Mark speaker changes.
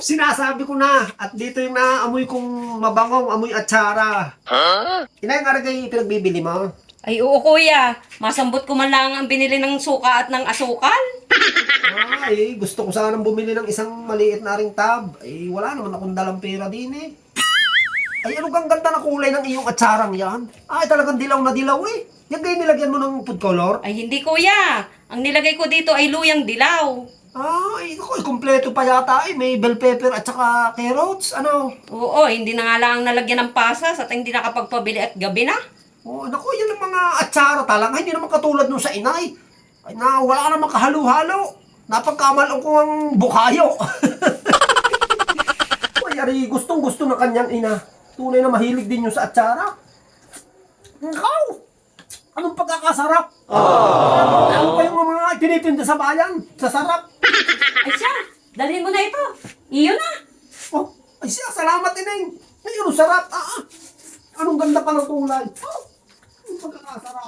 Speaker 1: Sinasabi ko na. At dito yung naaamoy kong mabangong amoy atsara. Inay nga rin pinagbibili mo.
Speaker 2: Ay, oo kuya. Masambot ko man lang ang binili ng suka at ng asukal.
Speaker 1: Ay, gusto ko sanang bumili ng isang maliit na ring tab. Ay, wala naman akong dalang pera din eh. Ay, ano kang ganda na kulay ng iyong atsarang yan? Ay, talagang dilaw na dilaw eh. Yan kayo nilagyan mo ng food color?
Speaker 2: Ay, hindi kuya. Ang nilagay ko dito ay luyang dilaw.
Speaker 1: Ay, ako, kompleto pa yata eh. May bell pepper at saka carrots. Ano?
Speaker 2: Oo, hindi na nga lang nalagyan ng pasas at hindi nakapagpabili at gabi na.
Speaker 1: Oh, naku, yan ang mga atsara talaga. Hindi naman katulad nung sa inay. Ay, na wala namang kahalo-halo. Napagkamal ko ang bukayo. Ay, ari, gustong-gusto na kanyang ina. Tunay na mahilig din yung sa atsara. Ikaw! Anong pagkakasarap? Ano pa yung mga tinitinda sa bayan? Sa sarap?
Speaker 2: Ay siya, dalhin mo na ito. Iyon na.
Speaker 1: Oh, ay siya, salamat ineng. Ay, ano sarap? Anong ganda pa ng kulay? Oh, anong pagkakasarap?